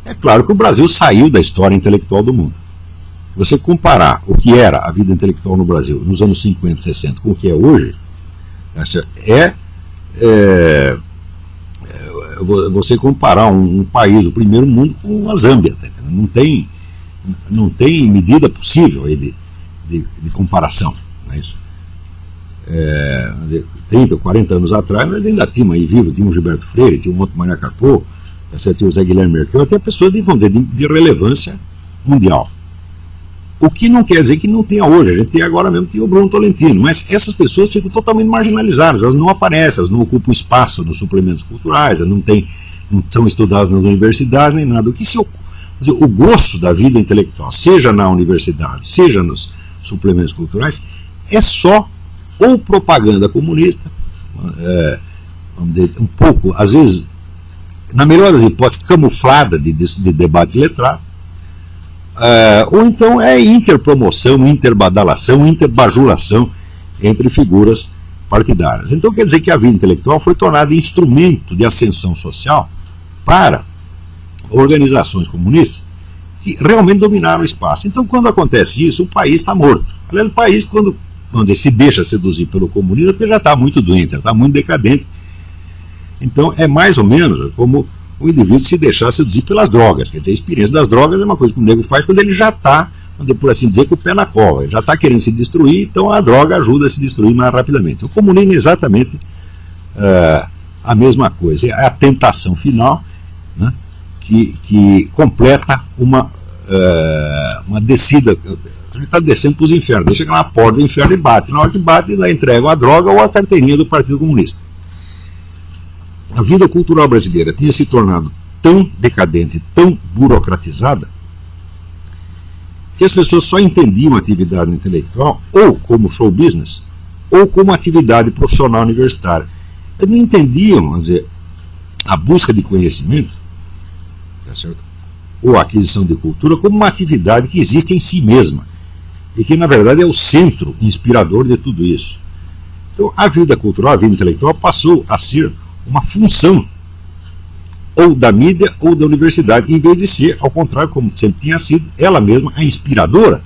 É claro que o Brasil saiu da história intelectual do mundo. Se você comparar o que era a vida intelectual no Brasil nos anos 50, 60 com o que é hoje, você comparar um país, o primeiro mundo, com a Zâmbia. Não tem medida possível aí de comparação. Não é isso? 30 ou 40 anos atrás, nós ainda tínhamos aí vivos, tinha o Gilberto Freire, tinha o Monte Maria Carpo, tinha o Zé Guilherme Merkel, até pessoas de relevância mundial. O que não quer dizer que não tenha hoje, a gente tem agora mesmo, tem o Bruno Tolentino, mas essas pessoas ficam totalmente marginalizadas, elas não aparecem, elas não ocupam espaço nos suplementos culturais, elas não são estudadas nas universidades, nem nada. O grosso da vida intelectual, seja na universidade, seja nos suplementos culturais, é só ou propaganda comunista, vamos dizer, um pouco, às vezes, na melhor das hipóteses, camuflada de debate letrado, ou então é interpromoção, interbadalação, interbajulação entre figuras partidárias. Então quer dizer que a vida intelectual foi tornada instrumento de ascensão social para organizações comunistas que realmente dominaram o espaço. Então quando acontece isso, o país está morto. Aliás, o país, quando se deixa seduzir pelo comunismo, porque já está muito doente, já está muito decadente. Então é mais ou menos como o indivíduo se deixar seduzir pelas drogas. Quer dizer, a experiência das drogas é uma coisa que o nego faz quando ele já está, por assim dizer, com o pé na cova, ele já está querendo se destruir, então a droga ajuda a se destruir mais rapidamente. O comunismo é exatamente a mesma coisa, é a tentação final, né, que completa uma descida. Ele está descendo para os infernos, ele chega na porta do inferno e bate. Na hora que bate, ele entrega a droga ou a carteirinha do Partido Comunista. A vida cultural brasileira tinha se tornado tão decadente, tão burocratizada, que as pessoas só entendiam a atividade intelectual ou como show business, ou como atividade profissional universitária. Eles não entendiam, vamos dizer, a busca de conhecimento, tá certo? Ou a aquisição de cultura como uma atividade que existe em si mesma, e que na verdade é o centro inspirador de tudo isso. Então a vida cultural, a vida intelectual passou a ser uma função ou da mídia ou da universidade, em vez de ser, ao contrário, como sempre tinha sido, ela mesma a inspiradora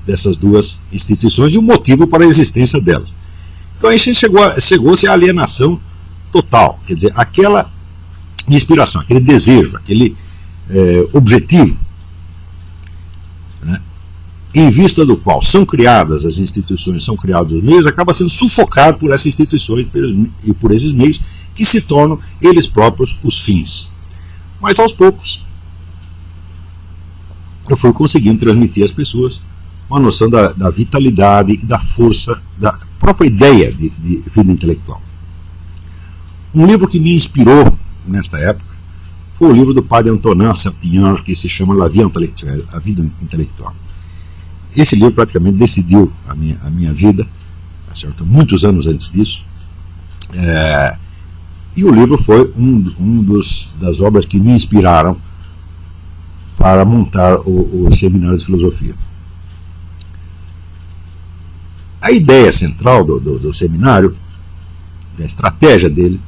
dessas duas instituições e o motivo para a existência delas. Então aí chegou-se à alienação total, quer dizer, aquela inspiração, aquele desejo, aquele objetivo, né, em vista do qual são criadas as instituições, são criados os meios, acaba sendo sufocado por essas instituições e por esses meios, que se tornam eles próprios os fins. Mas aos poucos eu fui conseguindo transmitir às pessoas uma noção da vitalidade e da força da própria ideia de vida intelectual. Um livro que me inspirou nesta época foi o livro do padre Antonin Saint-Pierre, que se chama La Vie Intellectuelle, a vida intelectual. Esse livro praticamente decidiu a minha vida, tá certo? Muitos anos antes disso. E o livro foi das obras que me inspiraram para montar o seminário de filosofia. A ideia central do seminário, a estratégia dele,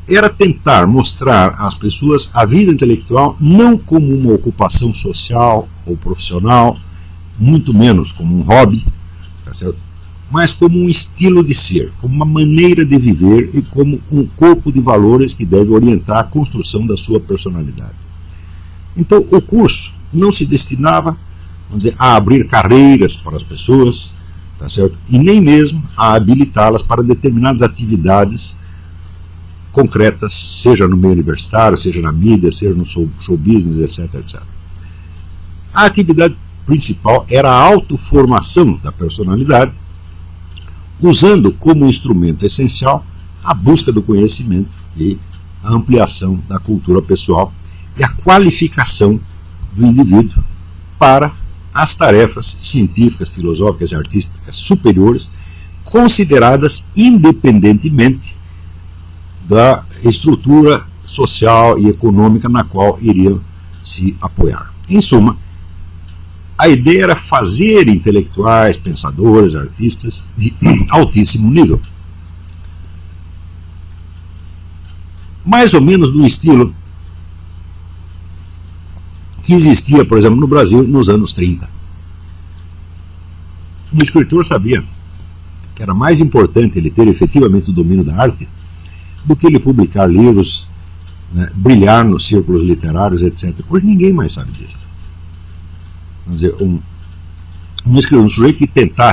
era tentar mostrar às pessoas a vida intelectual não como uma ocupação social ou profissional, muito menos como um hobby, tá certo? Mas como um estilo de ser, como uma maneira de viver e como um corpo de valores que deve orientar a construção da sua personalidade. Então o curso não se destinava, vamos dizer, a abrir carreiras para as pessoas, tá certo? E nem mesmo a habilitá-las para determinadas atividades concretas, seja no meio universitário, seja na mídia, seja no show business, etc, etc. A atividade principal era a autoformação da personalidade, usando como instrumento essencial a busca do conhecimento e a ampliação da cultura pessoal e a qualificação do indivíduo para as tarefas científicas, filosóficas e artísticas superiores, consideradas independentemente da estrutura social e econômica na qual iriam se apoiar. Em suma, a ideia era fazer intelectuais, pensadores, artistas de altíssimo nível. Mais ou menos no estilo que existia, por exemplo, no Brasil nos anos 30. O escritor sabia que era mais importante ele ter efetivamente o domínio da arte do que ele publicar livros, né, brilhar nos círculos literários, etc. Hoje ninguém mais sabe disso. Vamos dizer, um sujeito que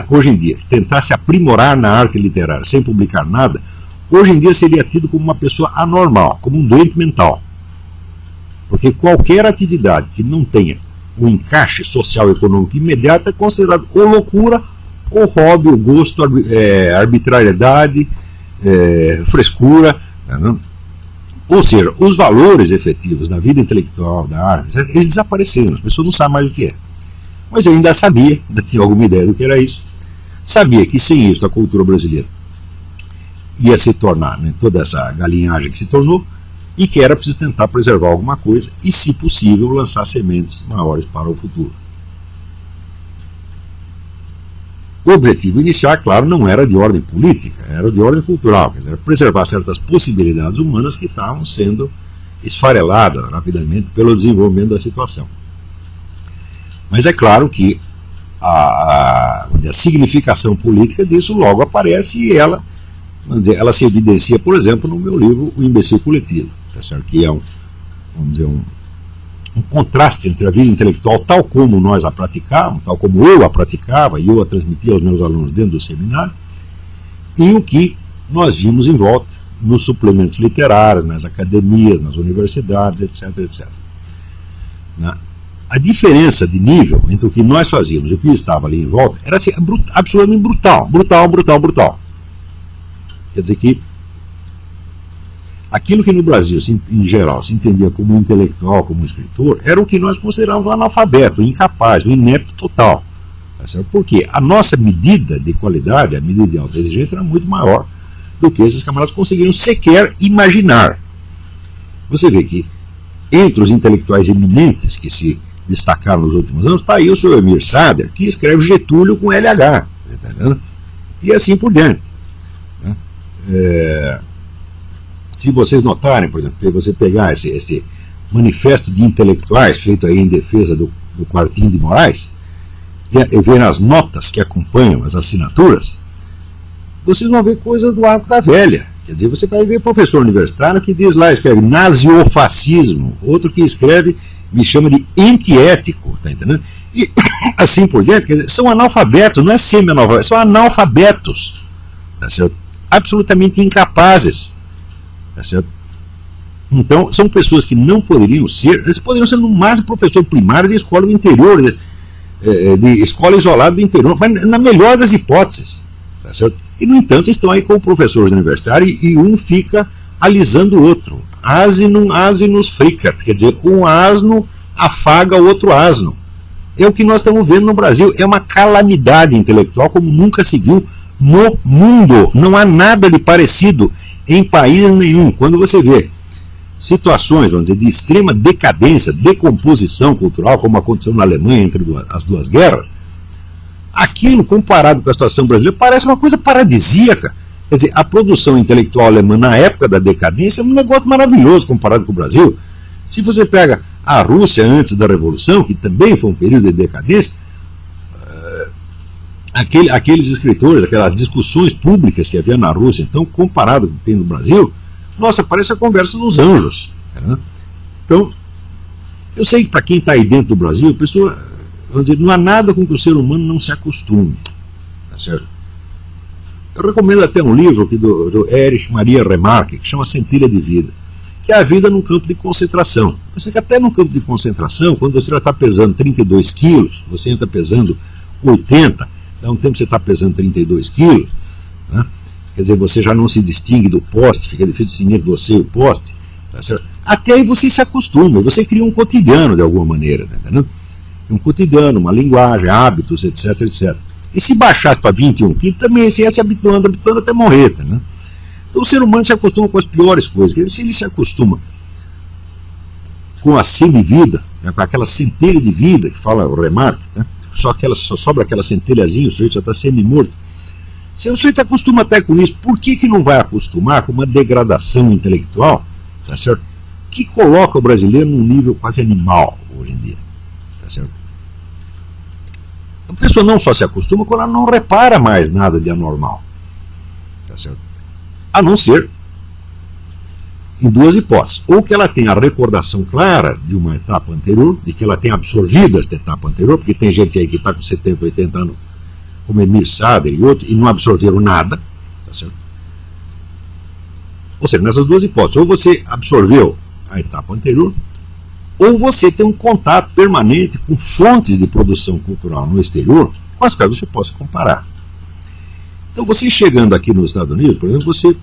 hoje em dia, tentasse aprimorar na arte literária sem publicar nada, hoje em dia seria tido como uma pessoa anormal, como um doente mental. Porque qualquer atividade que não tenha um encaixe social e econômico imediato é considerado ou loucura, ou hobby, ou gosto, arbitrariedade, frescura. Né? Ou seja, os valores efetivos da vida intelectual, da arte, eles desapareceram, as pessoas não sabem mais o que é. Mas eu ainda sabia, ainda tinha alguma ideia do que era isso. Sabia que sem isso a cultura brasileira ia se tornar, né, toda essa galinhagem que se tornou, e que era preciso tentar preservar alguma coisa e, se possível, lançar sementes maiores para o futuro. O objetivo inicial, claro, não era de ordem política, era de ordem cultural, quer dizer, preservar certas possibilidades humanas que estavam sendo esfareladas rapidamente pelo desenvolvimento da situação. Mas é claro que a significação política disso logo aparece e ela se evidencia, por exemplo, no meu livro O Imbecil Coletivo, tá certo? Que é um contraste entre a vida intelectual tal como nós a praticávamos, tal como eu a praticava e eu a transmitia aos meus alunos dentro do seminário, e o que nós vimos em volta nos suplementos literários, nas academias, nas universidades, etc, etc. A diferença de nível entre o que nós fazíamos e o que estava ali em volta era assim, absolutamente brutal. Quer dizer que aquilo que no Brasil, em geral, se entendia como intelectual, como escritor, era o que nós considerávamos um analfabeto, um incapaz, um inepto total. Porque a nossa medida de qualidade, a medida de alta exigência, era muito maior do que esses camaradas conseguiram sequer imaginar. Você vê que entre os intelectuais eminentes que se destacaram nos últimos anos, está aí o Sr. Emir Sader, que escreve Getúlio com LH, você tá entendendo? E assim por diante. Se vocês notarem, por exemplo, você pegar esse manifesto de intelectuais feito aí em defesa do Quartinho de Moraes, e ver as notas que acompanham as assinaturas, vocês vão ver coisa do arco da velha. Quer dizer, você vai ver professor universitário que diz lá, escreve naziofascismo, outro que escreve, me chama de antiético, tá entendendo? E assim por diante, quer dizer, são analfabetos, não é semi-analfabetos, são analfabetos, tá certo? Absolutamente incapazes, tá certo? Então, são pessoas que não poderiam ser, eles poderiam ser no máximo professor primário de escola do interior, de escola isolada do interior, mas na melhor das hipóteses, tá certo? E, no entanto, estão aí com professores universitários e um fica alisando o outro. Asinum asinus fricat, quer dizer, um asno afaga o outro asno. É o que nós estamos vendo no Brasil, é uma calamidade intelectual como nunca se viu no mundo. Não há nada de parecido em país nenhum. Quando você vê situações, vamos dizer, de extrema decadência, decomposição cultural, como aconteceu na Alemanha entre as duas guerras, aquilo, comparado com a situação brasileira, parece uma coisa paradisíaca. Quer dizer, a produção intelectual alemã na época da decadência é um negócio maravilhoso comparado com o Brasil. Se você pega a Rússia antes da Revolução, que também foi um período de decadência, aqueles escritores, aquelas discussões públicas que havia na Rússia, então, comparado com o que tem no Brasil, nossa, parece a conversa dos anjos. Né? Então, eu sei que para quem está aí dentro do Brasil, a pessoa, vamos dizer, não há nada com que o ser humano não se acostume. Tá certo? Eu recomendo até um livro aqui do Erich Maria Remarque, que chama Centelha de Vida, que é a vida num campo de concentração. Você fica até num campo de concentração, quando você já está pesando 32 quilos, você entra pesando 80, dá um tempo você está pesando 32 quilos, né? Quer dizer, você já não se distingue do poste, fica difícil distinguir você e o poste, tá certo? Até aí você se acostuma, você cria um cotidiano de alguma maneira, tá entendendo? Um cotidiano, uma linguagem, hábitos, etc, etc. E se baixasse para 21 quilos, também você ia se habituando até morrer, tá, né? Então o ser humano se acostuma com as piores coisas. Quer dizer, se ele se acostuma com a semivida, né, com aquela centelha de vida que fala o Remarque, né, só sobra aquela centelhazinha, o sujeito já está semi-morto. Se o sujeito acostuma até com isso, por que não vai acostumar com uma degradação intelectual, tá certo? que coloca o brasileiro num nível quase animal hoje em dia. Tá certo? A pessoa não só se acostuma quando ela não repara mais nada de anormal. Tá certo? A não ser em duas hipóteses. Ou que ela tenha a recordação clara de uma etapa anterior, de que ela tenha absorvido esta etapa anterior, porque tem gente aí que está com 70, 80 anos, como Emir Sader e outros, e não absorveram nada. Tá certo? Ou seja, nessas duas hipóteses, ou você absorveu a etapa anterior, ou você tem um contato permanente com fontes de produção cultural no exterior, com as quais você possa comparar. Então, você chegando aqui nos Estados Unidos, por exemplo, você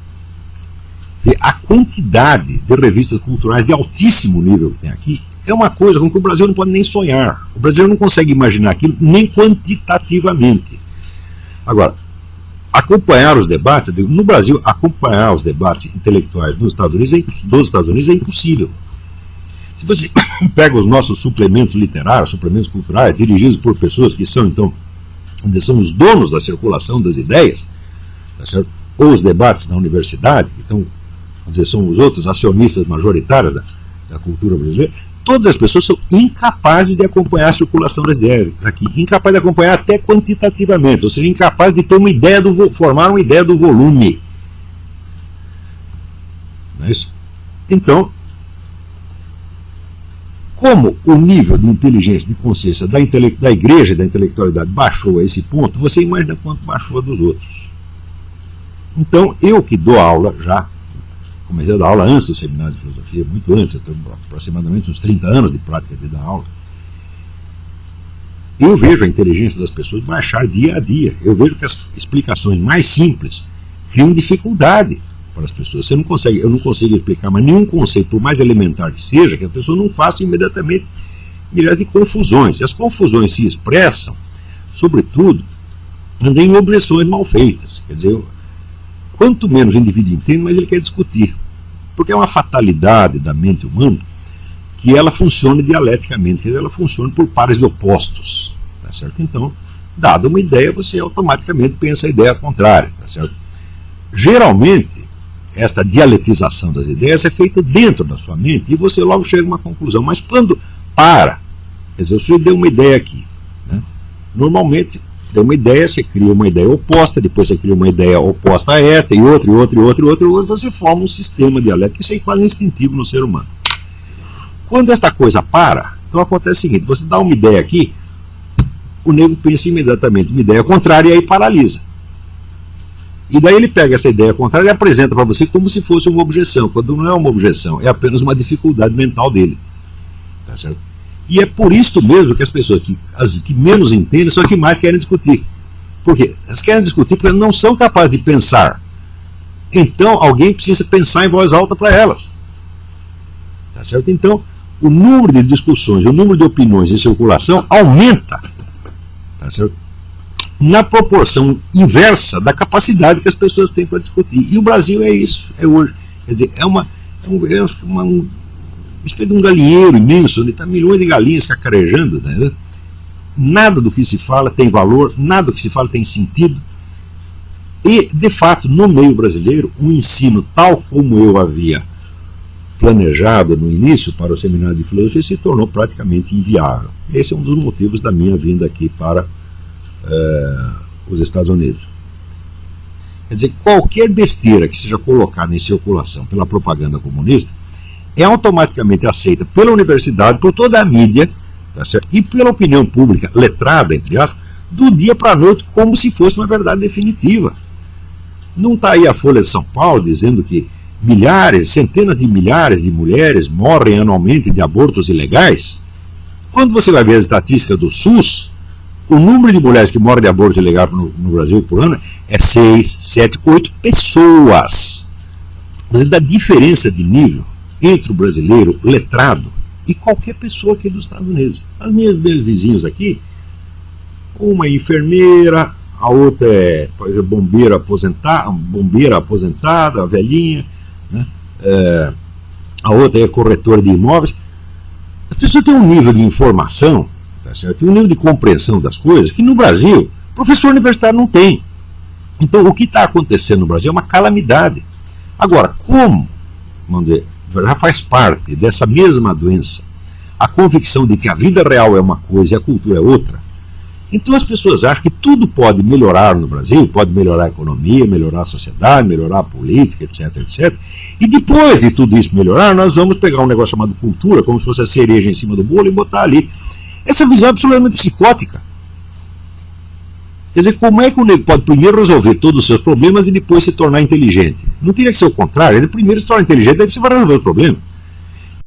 vê a quantidade de revistas culturais de altíssimo nível que tem aqui, é uma coisa com que o Brasil não pode nem sonhar. O Brasil não consegue imaginar aquilo nem quantitativamente. Agora, acompanhar os debates, no Brasil, acompanhar os debates intelectuais dos Estados Unidos é impossível. Se você pega os nossos suplementos literários, suplementos culturais, dirigidos por pessoas que são, então, são os donos da circulação das ideias, tá certo? Ou os debates na universidade, então, vamos dizer, são os outros acionistas majoritários da cultura brasileira, todas as pessoas são incapazes de acompanhar a circulação das ideias aqui, incapazes de acompanhar até quantitativamente, ou seja, incapazes de ter uma ideia formar uma ideia do volume. Não é isso? Então, como o nível de inteligência, de consciência da igreja e da intelectualidade baixou a esse ponto, você imagina quanto baixou a dos outros. Então, eu que dou aula já, comecei a dar aula antes do seminário de filosofia, muito antes, eu tenho aproximadamente uns 30 anos de prática de dar aula, eu vejo a inteligência das pessoas baixar dia a dia. Eu vejo que as explicações mais simples criam dificuldade para as pessoas. Eu não consigo explicar mais nenhum conceito, por mais elementar que seja, que a pessoa não faça imediatamente milhares de confusões. E as confusões se expressam, sobretudo, em objeções mal feitas. Quer dizer, quanto menos o indivíduo entende, mais ele quer discutir. Porque é uma fatalidade da mente humana que ela funcione dialeticamente, quer dizer, ela funciona por pares de opostos. Tá certo? Então, dada uma ideia, você automaticamente pensa a ideia contrária. Tá certo? Geralmente, esta dialetização das ideias é feita dentro da sua mente e você logo chega a uma conclusão. Mas quando para, quer dizer, o senhor deu uma ideia aqui, né? Normalmente, deu uma ideia, você cria uma ideia oposta, depois você cria uma ideia oposta a esta, e outra, você forma um sistema dialético. Isso é quase instintivo no ser humano. Quando esta coisa para, então acontece o seguinte: você dá uma ideia aqui, o nego pensa imediatamente uma ideia contrária e aí paralisa. E daí ele pega essa ideia contrária e apresenta para você como se fosse uma objeção, quando não é uma objeção, é apenas uma dificuldade mental dele. Tá certo? E é por isso mesmo que as pessoas as que menos entendem são as que mais querem discutir. Por quê? Elas querem discutir porque não são capazes de pensar. Então alguém precisa pensar em voz alta para elas. Tá certo? Então, o número de discussões, o número de opiniões em circulação aumenta. Tá certo? Na proporção inversa da capacidade que as pessoas têm para discutir. E o Brasil é isso, é hoje. Quer dizer, é uma espécie de um galinheiro imenso, onde está milhões de galinhas cacarejando, né? Nada do que se fala tem valor, nada do que se fala tem sentido. E, de fato, no meio brasileiro, um ensino tal como eu havia planejado no início para o seminário de filosofia se tornou praticamente inviável. Esse é um dos motivos da minha vinda aqui para os Estados Unidos. Quer dizer, qualquer besteira que seja colocada em circulação pela propaganda comunista é automaticamente aceita pela universidade, por toda a mídia, tá certo? E pela opinião pública letrada, entre aspas, do dia para a noite, como se fosse uma verdade definitiva. Não está aí a Folha de São Paulo dizendo que centenas de milhares de mulheres morrem anualmente de abortos ilegais? Quando você vai ver as estatísticas do SUS, o número de mulheres que morrem de aborto ilegal no Brasil por ano é 6, 7, 8 pessoas. Mas da diferença de nível entre o brasileiro letrado e qualquer pessoa aqui dos Estados Unidos. Os meus vizinhos aqui, uma é enfermeira, a outra é, por exemplo, bombeira aposentada, a velhinha, né? A outra é corretora de imóveis. As pessoas têm um nível de informação, tá certo? Um nível de compreensão das coisas que no Brasil, professor universitário não tem. Então, o que está acontecendo no Brasil é uma calamidade. Agora, como, vamos dizer, já faz parte dessa mesma doença a convicção de que a vida real é uma coisa e a cultura é outra. Então as pessoas acham que tudo pode melhorar no Brasil, pode melhorar a economia, melhorar a sociedade, melhorar a política, etc, etc. E depois de tudo isso melhorar, nós vamos pegar um negócio chamado cultura, como se fosse a cereja em cima do bolo, e botar ali. Essa visão é absolutamente psicótica. Quer dizer, como é que o nego pode primeiro resolver todos os seus problemas e depois se tornar inteligente? Não teria que ser o contrário, ele primeiro se torna inteligente, daí você vai resolver os problemas.